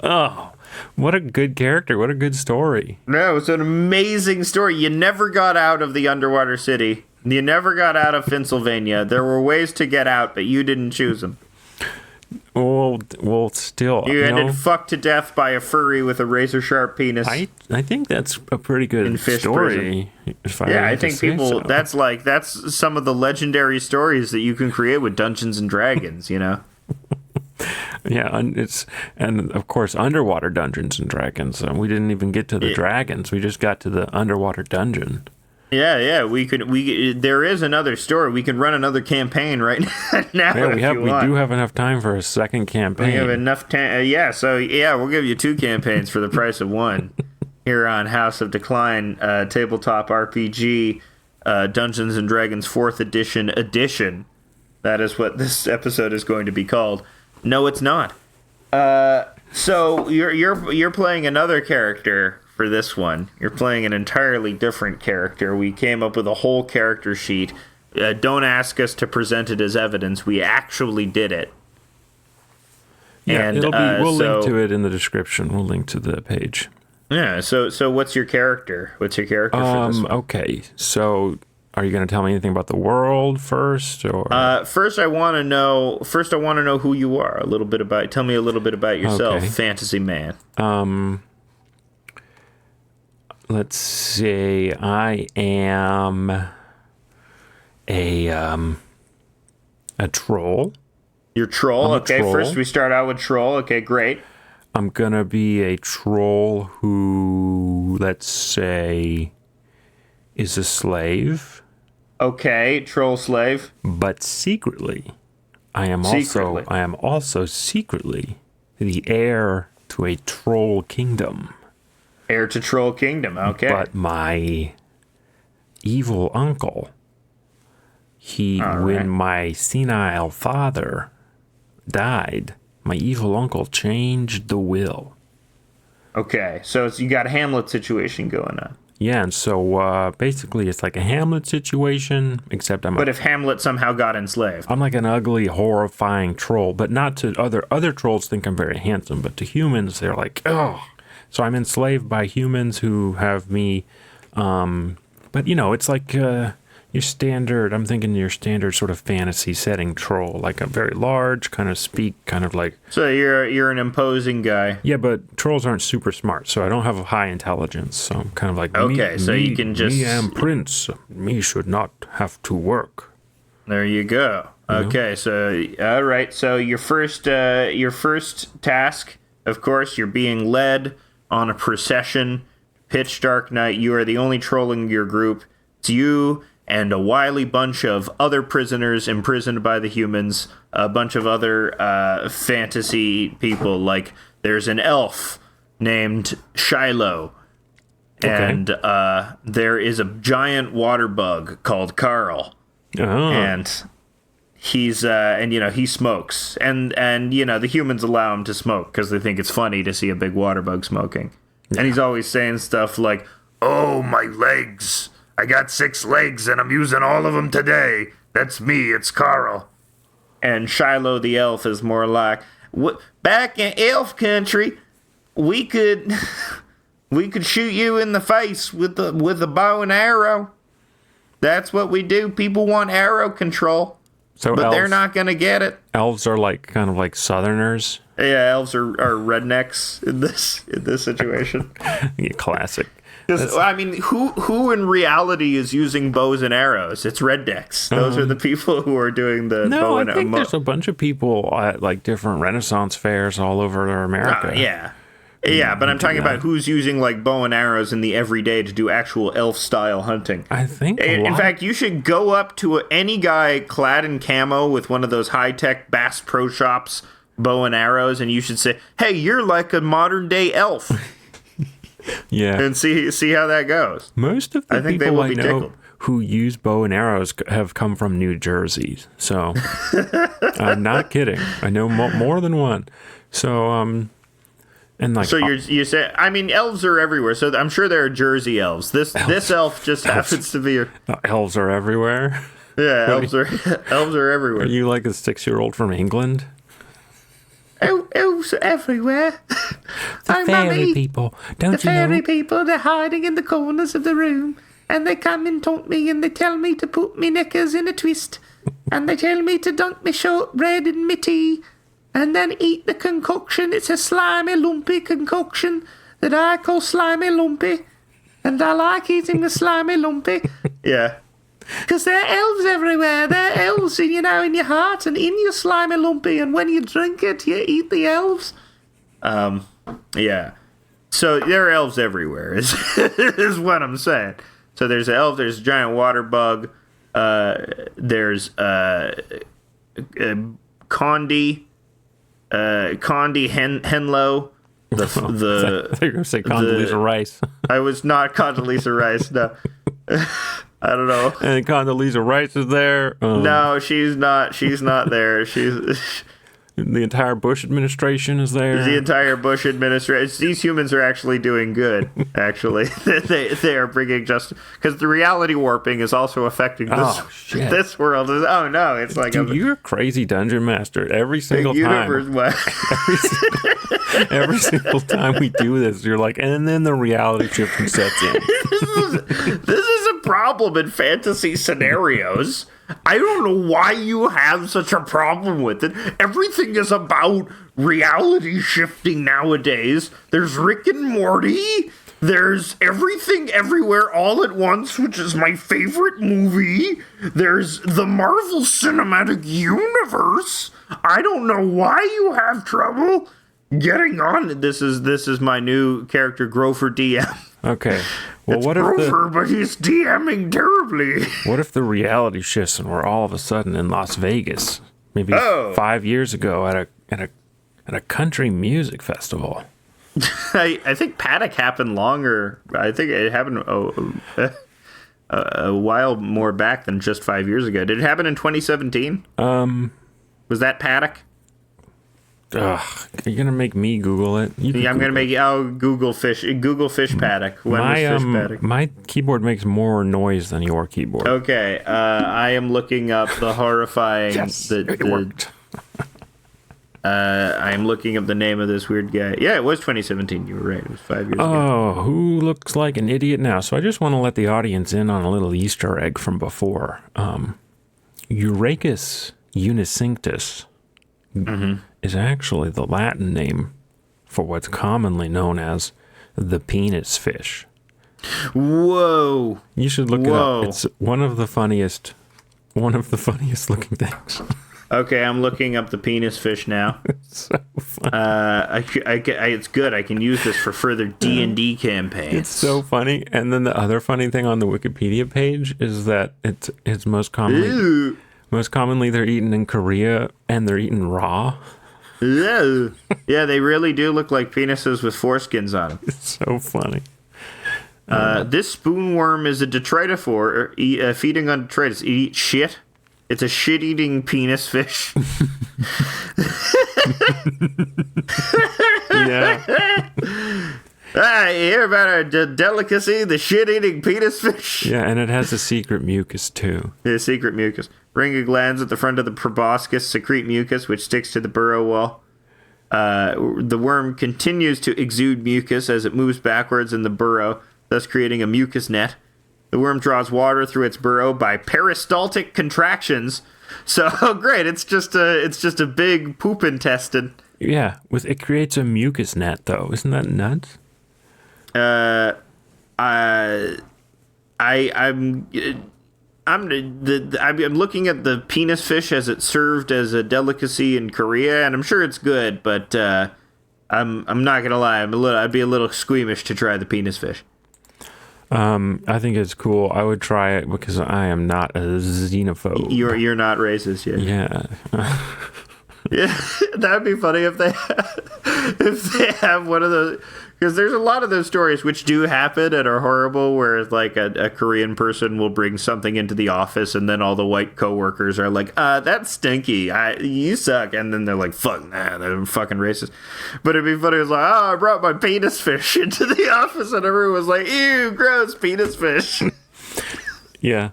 Oh, what a good character. What a good story. No, it's an amazing story. You never got out of the underwater city. You never got out of Pennsylvania. There were ways to get out, but you didn't choose them. Well, still. You ended fucked to death by a furry with a razor-sharp penis. I think that's a pretty good story. I think people... So. That's some of the legendary stories that you can create with Dungeons and Dragons, Yeah, and of course underwater Dungeons and Dragons. We didn't even get to the dragons. We just got to the underwater dungeon. Yeah, there is another story. We can run another campaign right now. Yeah, we do have enough time for a second campaign. We have enough time. We'll give you 2 campaigns for the price of 1 here on House of Decline, tabletop RPG, Dungeons and Dragons 4th edition. That is what this episode is going to be called. No, it's not. So you're playing another character. For this one, you're playing an entirely different character. We came up with a whole character sheet. Don't ask us to present it as evidence. We actually did it. Yeah, and we'll link to it in the description. We'll link to the page. Yeah. So what's your character? What's your character for this one? Okay. So are you going to tell me anything about the world first, or? First I want to know who you are. Tell me a little bit about yourself, okay. Fantasy man. Let's see. I am a A troll. You're troll. I'm a Okay, troll. first we start out with troll. Okay, great. I'm gonna be a troll who, let's say, is a slave, Okay, troll slave. but secretly, Secretly. I am also secretly the heir to a troll kingdom. Heir to troll kingdom. Okay. But my evil uncle, when my senile father died, my evil uncle changed the will. Okay, so you got a Hamlet situation going on. Yeah, and so basically it's like a Hamlet situation, except But if Hamlet somehow got enslaved. I'm like an ugly, horrifying troll, but not to other trolls think I'm very handsome, but to humans they're like, oh. So I'm enslaved by humans who have me, but it's like your standard, I'm thinking your standard sort of fantasy setting troll, like a very large, kind of like... So you're an imposing guy. Yeah, but trolls aren't super smart, so I don't have a high intelligence, so I'm kind of like... Okay, so you can just... Me am prince, me should not have to work. There you go. Okay, so, all right, so your first task, of course, you're being led on a procession, pitch dark night, you are the only troll in your group, it's you and a wily bunch of other prisoners imprisoned by the humans, a bunch of other fantasy people, like there's an elf named Shiloh, and there is a giant water bug called Carl, and he's he smokes, and the humans allow him to smoke because they think it's funny to see a big water bug smoking, and he's always saying stuff like, "Oh, my legs. I got 6 legs and I'm using all of them today. That's me, it's Carl." And Shiloh the elf is more like, back in elf country, we could shoot you in the face with a bow and arrow. That's what we do. People want arrow control, but they're not going to get it. Elves are like kind of like Southerners. Yeah, elves are rednecks in this situation. Yeah, classic. Because, I mean, who in reality is using bows and arrows? It's rednecks. Those are the people who are doing the bow and arrow. I think there's a bunch of people at like different Renaissance fairs all over America. Yeah, but I'm talking about who's using like bow and arrows in the everyday to do actual elf-style hunting. I think in fact, you should go up to any guy clad in camo with one of those high-tech Bass Pro Shops bow and arrows, and you should say, "Hey, you're like a modern-day elf." Yeah, and see how that goes. Most of the people I know who use bow and arrows have come from New Jersey, so I'm not kidding. I know more than one. So and like so you say, I mean, elves are everywhere. So I'm sure there are Jersey elves. This elf just happens to be. Elves are everywhere. Yeah, elves are everywhere. Are you like a 6-year-old from England? Elves are everywhere. The fairy people. Don't you know? The fairy people, they're hiding in the corners of the room. And they come and taunt me and they tell me to put me knickers in a twist. And they tell me to dunk me shortbread in me tea. And then eat the concoction. It's a slimy, lumpy concoction that I call slimy lumpy. And I like eating the slimy lumpy. Yeah. Because there are elves everywhere. There are elves, in your heart and in your slimy lumpy. And when you drink it, you eat the elves. Yeah. So there are elves everywhere, is what I'm saying. So there's an elf, there's a giant water bug. There's Condi Henlo. I thought you were going to say Condoleezza Rice. I was not Condoleezza Rice, no. I don't know. And Condoleezza Rice is there. No, she's not. She's not there. The entire Bush administration is there. The entire Bush administration. These humans are actually doing good. Actually, they are bringing justice because the reality warping is also affecting this world. Oh no, it's like you're a crazy dungeon master. Every single time. Every single time we do this, you're like, and then the reality shifting sets in. This is a problem in fantasy scenarios. I don't know why you have such a problem with it. Everything is about reality shifting nowadays. There's Rick and Morty. There's Everything Everywhere All at Once, which is my favorite movie. There's the Marvel Cinematic Universe. I don't know why you have trouble getting on. This is my new character, Grover DM. Okay. Well, It's what if Grover, but he's DMing terribly. what if the reality shifts and we're all of a sudden in Las Vegas, maybe 5 years ago at a country music festival? I think Paddock happened longer. I think it happened a while more back than just 5 years ago. Did it happen in 2017? Was that Paddock? Ugh, you're gonna make me Google it. Yeah, I'm gonna make you. Oh, Google fish Paddock. When was Fish Paddock? My keyboard makes more noise than your keyboard. Okay, I am looking up the horrifying. Yes, it worked. I am looking up the name of this weird guy. Yeah, it was 2017. You were right. It was 5 years ago. Oh, who looks like an idiot now? So I just want to let the audience in on a little Easter egg from before. Eurachus unicinctus is actually the Latin name for what's commonly known as the penis fish. Whoa! You should look it up. It's one of the funniest looking things. Okay, I'm looking up the penis fish now. It's so funny. It's good. I can use this for further D&D campaigns. It's so funny. And then the other funny thing on the Wikipedia page is that it's most commonly they're eaten in Korea and they're eaten raw. Yeah, they really do look like penises with foreskins on them. It's so funny. This spoonworm is a detritivore, feeding on detritus. It eats shit. It's a shit-eating penis fish. Yeah. You hear about our delicacy, the shit-eating penis fish? Yeah, and it has a secret mucus, too. Yeah, secret mucus. Ring glands at the front of the proboscis secrete mucus, which sticks to the burrow wall. The worm continues to exude mucus as it moves backwards in the burrow, thus creating a mucus net. The worm draws water through its burrow by peristaltic contractions. So, great, it's just a big poop intestine. Yeah, it creates a mucus net, though. Isn't that nuts? I'm looking at the penis fish as it served as a delicacy in Korea, and I'm sure it's good, but I'm not gonna lie, I'd be a little squeamish to try the penis fish. I think it's cool. I would try it because I am not a xenophobe. You're not racist yet. Yeah. Yeah, that'd be funny if they have one of those, because there's a lot of those stories which do happen and are horrible, where like a Korean person will bring something into the office and then all the white coworkers are like, that's stinky, you suck, and then they're like, fuck, nah, they're fucking racist. But it'd be funny, it's like, I brought my penis fish into the office and everyone was like, ew, gross, penis fish. Yeah.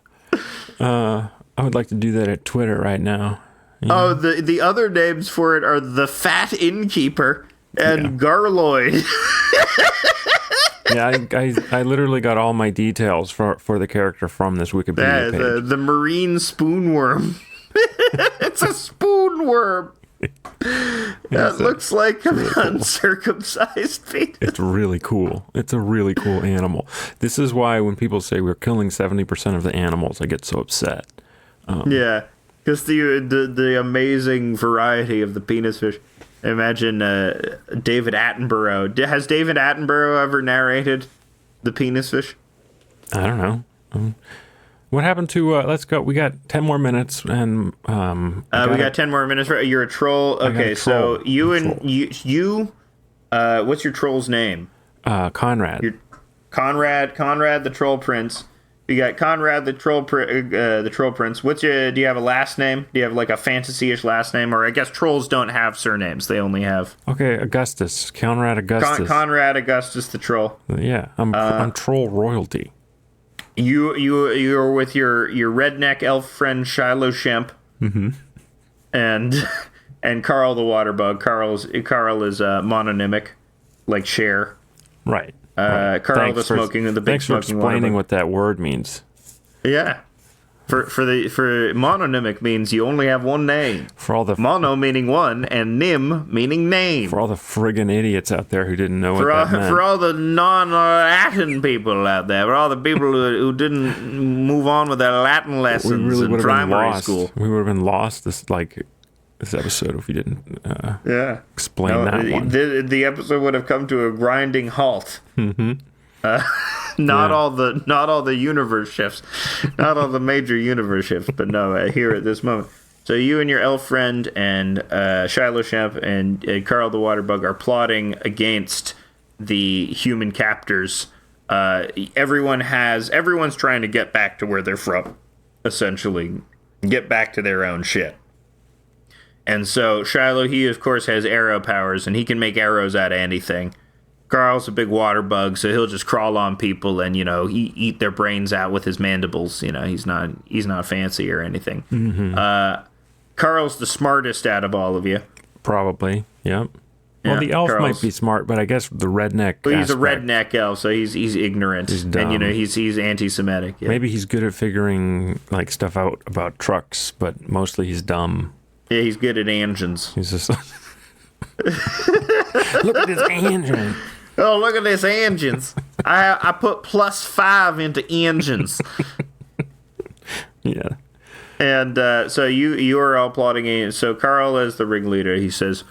I would like to do that at Twitter right now. Yeah. Oh, the other names for it are the Fat Innkeeper and Garloid. Yeah, I literally got all my details for the character from this Wikipedia page. The Marine Spoonworm. It's a spoonworm. That looks like an uncircumcised penis. It's really cool. It's a really cool animal. This is why when people say we're killing 70% of the animals, I get so upset. Yeah. Because the amazing variety of the penis fish. Imagine David Attenborough. Has David Attenborough ever narrated the penis fish? I don't know. What happened to? Let's go. We got 10 more minutes, and we got 10 more minutes. You're a troll. Okay, so you. What's your troll's name? Conrad. You're Conrad the Troll Prince. You got Conrad the Troll Prince. Do you have a last name? Do you have like a fantasy-ish last name? Or I guess trolls don't have surnames. They only have... Okay, Augustus. Conrad Augustus. Conrad Augustus the Troll. Yeah, I'm troll royalty. You're with your redneck elf friend Shiloh Shemp. Mm-hmm. And Carl the Waterbug. Carl is mononymic, like Cher. Right. Carl the big smoking Thanks for explaining waterbug. what that word means. Yeah. For mononymic means you only have one name. For all the mono meaning one, and nym meaning name. For all the friggin' idiots out there who didn't know what that meant. For all the non-Latin people out there, for all the people who didn't move on with their Latin lessons in primary school. We would have been lost this episode if we didn't explain that one. The episode would have come to a grinding halt. Mm-hmm. Not all the universe shifts, not all the major universe shifts, but no, here at this moment. So you and your elf friend and Shiloh Shemp and Carl the Waterbug are plotting against the human captors. Everyone's trying to get back to where they're from, essentially, get back to their own shit. And so Shiloh, he of course has arrow powers, and he can make arrows out of anything. Carl's a big water bug, so he'll just crawl on people and, eat their brains out with his mandibles. He's not fancy or anything. Mm-hmm. Carl's the smartest out of all of you. Probably, yep. Well, Yeah, the elf Carl's, might be smart, but I guess the redneck. Well, he's aspect, a redneck elf, so he's ignorant. He's dumb. And he's anti-Semitic. Yeah. Maybe he's good at figuring stuff out about trucks, but mostly he's dumb. Yeah, he's good at engines. He's just look at this engine. Oh, look at this engines. I put +5 into engines. Yeah. And so you are all plotting in. So Carl, as the ringleader, he says,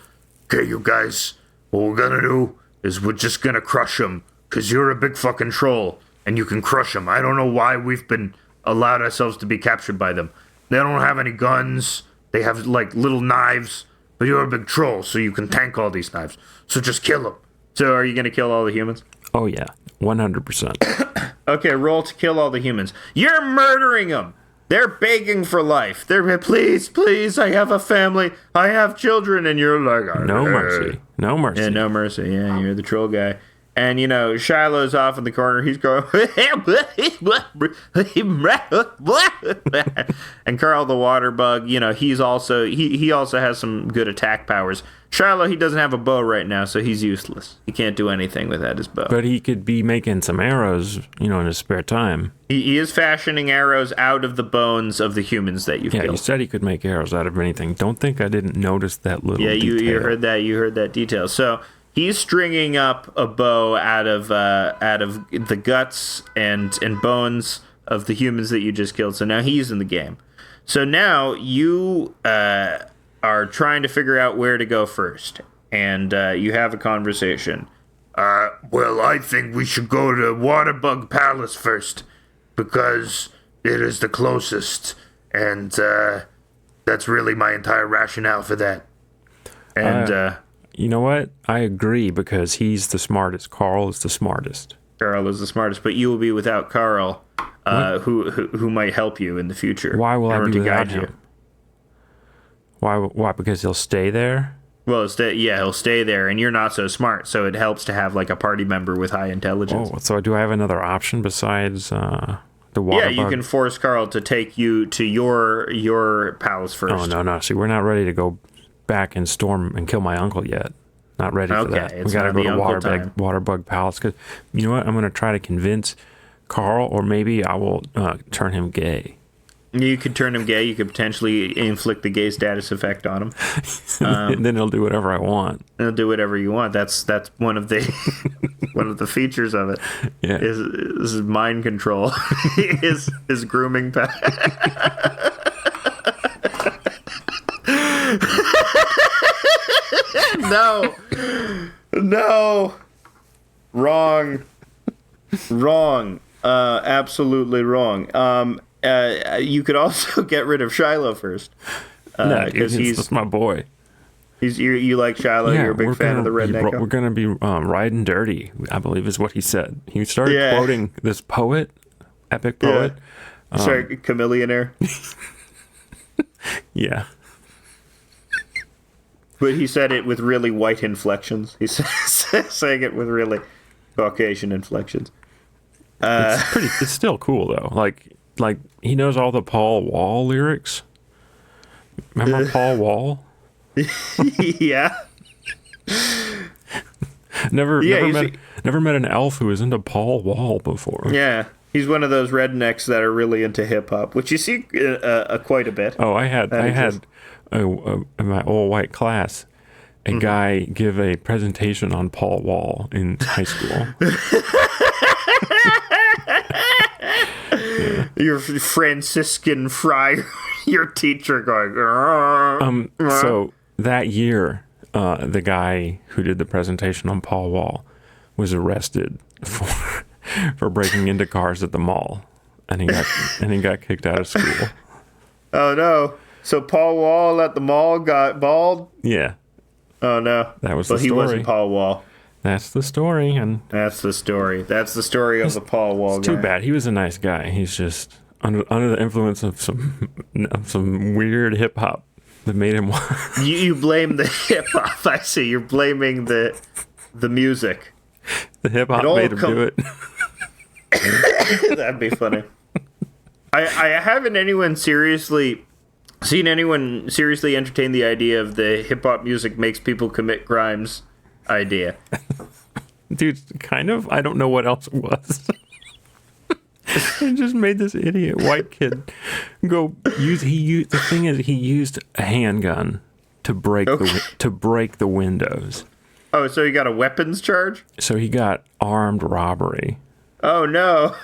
"Okay, you guys, what we're gonna do is we're just gonna crush them, because you're a big fucking troll, and you can crush them. I don't know why we've been allowed ourselves to be captured by them. They don't have any guns. They have, little knives, but you're a big troll, so you can tank all these knives. So just kill them." So are you going to kill all the humans? Oh, yeah. 100%. Okay, roll to kill all the humans. You're murdering them. They're begging for life. They're, please, I have a family. I have children. And you're like, no mercy. No mercy. Yeah, no mercy. Yeah, you're the troll guy. And, Shiloh's off in the corner. He's going, and Carl the water bug, he also has some good attack powers. Shiloh, he doesn't have a bow right now, so he's useless. He can't do anything without his bow. But he could be making some arrows, in his spare time. He is fashioning arrows out of the bones of the humans that you've killed. Yeah, you said he could make arrows out of anything. Don't think I didn't notice that little detail. Yeah, you heard that. You heard that detail. So he's stringing up a bow out of the guts and bones of the humans that you just killed. So now he's in the game. So now you are trying to figure out where to go first, and you have a conversation. Well, I think we should go to Waterbug Palace first, because it is the closest, and that's really my entire rationale for that. And you know what? I agree, because he's the smartest. Carl is the smartest. Carl is the smartest, but you will be without Carl, who might help you in the future. Why will I be without him? You. Why? Because he'll stay there? Well, he'll stay there, and you're not so smart, so it helps to have a party member with high intelligence. Oh, so do I have another option besides the water Yeah, you can force Carl to take you to your palace first. Oh, no. See, we're not ready to go back and storm and kill my uncle yet. Not ready for that. We got to go to Waterbug Palace, because you know what? I'm going to try to convince Carl, or maybe I will turn him gay. You could turn him gay. You could potentially inflict the gay status effect on him. And then he'll do whatever I want. He'll do whatever you want. That's one of the one of the features of it. Yeah. Is mind control. is grooming power. No. Wrong. Absolutely wrong. You could also get rid of Shiloh first. Because he's my boy. You like Shiloh? Yeah, you're a big fan of the redneck. We're going to be riding dirty, I believe is what he said. He started quoting this poet, epic poet. Yeah. Sorry, Chameleonaire. Yeah. But he said it with really white inflections. He's saying it with really Caucasian inflections. It's still cool though. Like he knows all the Paul Wall lyrics. Remember Paul Wall? Yeah. Never met an elf who was into Paul Wall before. Yeah. He's one of those rednecks that are really into hip hop, which you see quite a bit. Oh, I had in my all white class a guy give a presentation on Paul Wall in high school. Your Franciscan friar, your teacher going. So that year, the guy who did the presentation on Paul Wall was arrested for breaking into cars at the mall, and he got kicked out of school. Oh no! So Paul Wall at the mall got bald? Yeah. Oh no! That was the story. He wasn't Paul Wall. That's the story, and that's the story. That's the story of the Paul Wall guy. Too bad. He was a nice guy. He's just under the influence of some weird hip hop that made him. You blame the hip hop. I see. You're blaming the music. The hip hop made him do it. That'd be funny. I haven't seen anyone seriously entertain the idea of the hip hop music makes people commit crimes idea. Dude, kind of. I don't know what else it was. It just made this idiot white kid go use. The thing is, he used a handgun to break the windows. Oh, so he got a weapons charge? So he got armed robbery. Oh no.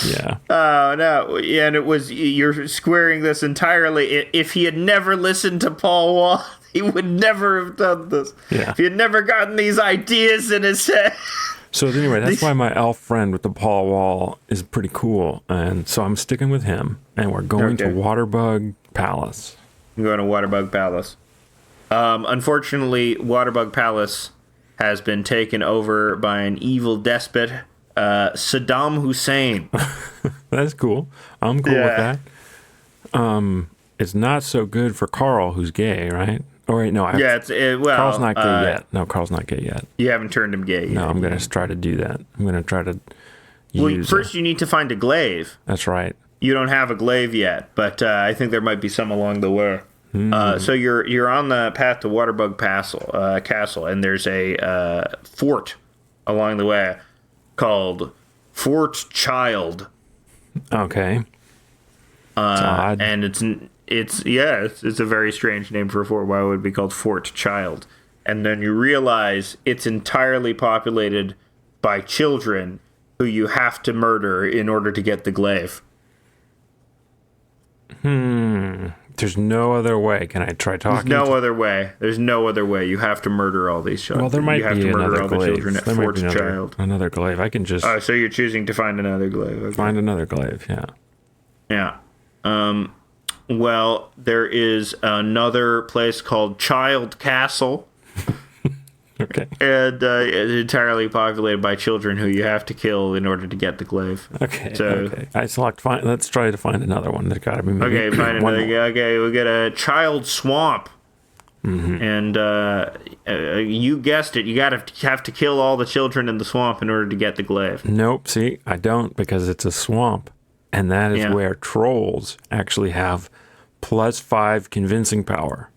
Yeah. Oh no. Yeah, and you're squaring this entirely. If he had never listened to Paul Wall, he would never have done this. Yeah. If he had never gotten these ideas in his head. So anyway, that's why my elf friend with the Paul Wall is pretty cool, and so I'm sticking with him, and we're going to Waterbug Palace. I'm going to Waterbug Palace. Unfortunately, Waterbug Palace has been taken over by an evil despot, Saddam Hussein. That's cool. I'm cool with that. It's not so good for Carl, who's gay, right? Oh, wait, no. Carl's not gay yet. No, Carl's not gay yet. You haven't turned him gay yet. No, I'm going to try to do that. I'm going to try to first you need to find a glaive. That's right. You don't have a glaive yet, but I think there might be some along the way. So you're on the path to Waterbug Castle, and there's a fort along the way called Fort Child. Okay. Odd. And it's a very strange name for a fort. Why would it be called Fort Child? And then you realize it's entirely populated by children who you have to murder in order to get the glaive. There's no other way. Can I try talking? There's no other way. There's no other way. You have to murder all these children. Well, there might be another glaive. The children at Fort Child. Another glaive. I can just... Oh, so you're choosing to find another glaive. Okay. Find another glaive, yeah. Yeah. Well, there is another place called Child Castle. Okay. And it's entirely populated by children who you have to kill in order to get the glaive. Okay. Let's try to find another one. There's got to be maybe okay, find another. Okay, we get a Child Swamp. And you guessed it. You have to kill all the children in the swamp in order to get the glaive. Nope. See, I don't, because it's a swamp. And that is where trolls actually have +5 convincing power.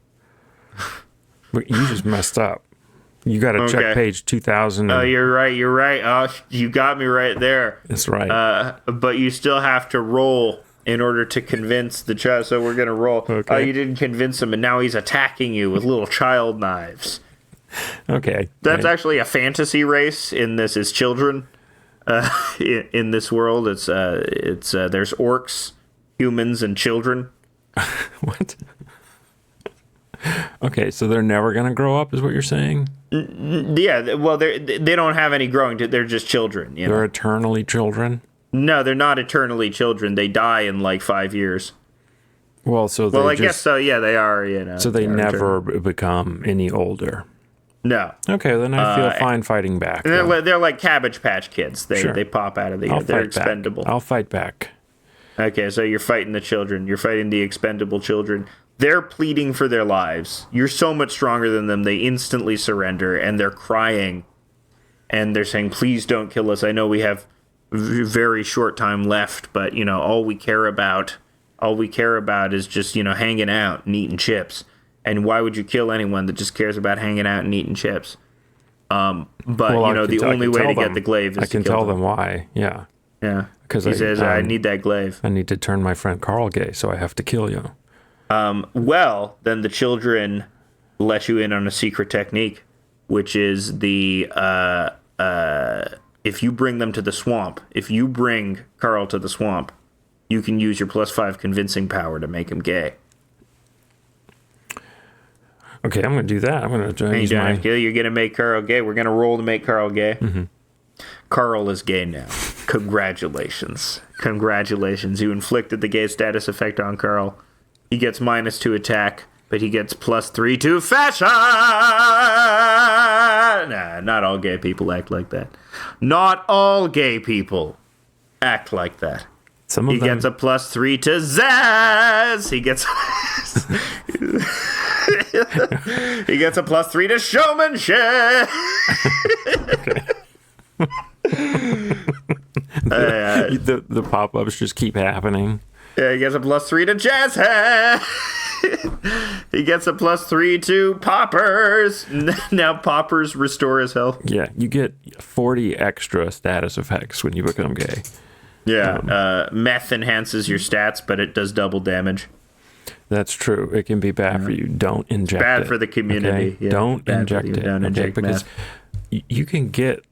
But you just messed up. You got to check page 2000. Oh, you're right. Oh, you got me right there. That's right. But you still have to roll in order to convince the child. So we're going to roll. Okay. Oh, you didn't convince him, and now he's attacking you with little child knives. Okay. That's actually a fantasy race in this is children. In this world, it's there's orcs, humans, and children. What? Okay, so they're never gonna grow up, is what you're saying? Yeah. Well, they don't have any growing. They're just children. They're eternally children. No, they're not eternally children. They die in like 5 years. Well, I guess so. Yeah, they are. So they never become any older. No. Okay, then I feel fine fighting back. They're like Cabbage Patch Kids. They pop out of the air. They're expendable. I'll fight back. Okay, so you're fighting the children. You're fighting the expendable children. They're pleading for their lives. You're so much stronger than them. They instantly surrender, and they're crying. And they're saying, please don't kill us. I know we have very short time left, but, all we care about is just, hanging out and eating chips. And why would you kill anyone that just cares about hanging out and eating chips? The only way to get the glaive is to kill them. I can tell them why, yeah. Yeah. Because he says, I need that glaive. I need to turn my friend Carl gay, so I have to kill you. Well, then the children let you in on a secret technique, which is the if you bring them to the swamp, if you bring Carl to the swamp, you can use your +5 convincing power to make him gay. Okay, I'm going to do that. I'm going to use my... You're going to make Carl gay. We're going to roll to make Carl gay. Mm-hmm. Carl is gay now. Congratulations. Congratulations. You inflicted the gay status effect on Carl. He gets -2 attack, but he gets +3 to fashion. Nah, not all gay people act like that. Not all gay people act like that. Some of he them... gets a +3 to zazz. He gets... he gets a +3 to showmanship. The pop-ups just keep happening. Yeah, he gets a +3 to jazz hands. He gets a +3 to poppers. Now poppers restore his health. Yeah, you get 40 extra status effects when you become gay. Yeah, meth enhances your stats, but it does double damage. That's true. It can be bad for you. Don't inject it. Bad for the community. Okay? Yeah, don't inject it. Don't inject because you can get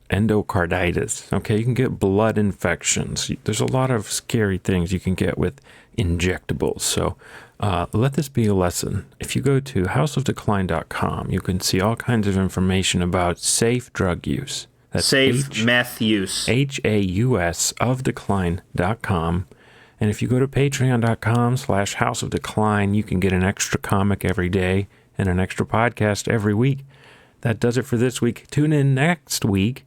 endocarditis. Okay, you can get blood infections. There's a lot of scary things you can get with injectables. So let this be a lesson. If you go to houseofdecline.com, you can see all kinds of information about safe drug use. That's safe meth use. HAUS of decline.com. And if you go to patreon.com/House of Decline, you can get an extra comic every day and an extra podcast every week. That does it for this week. Tune in next week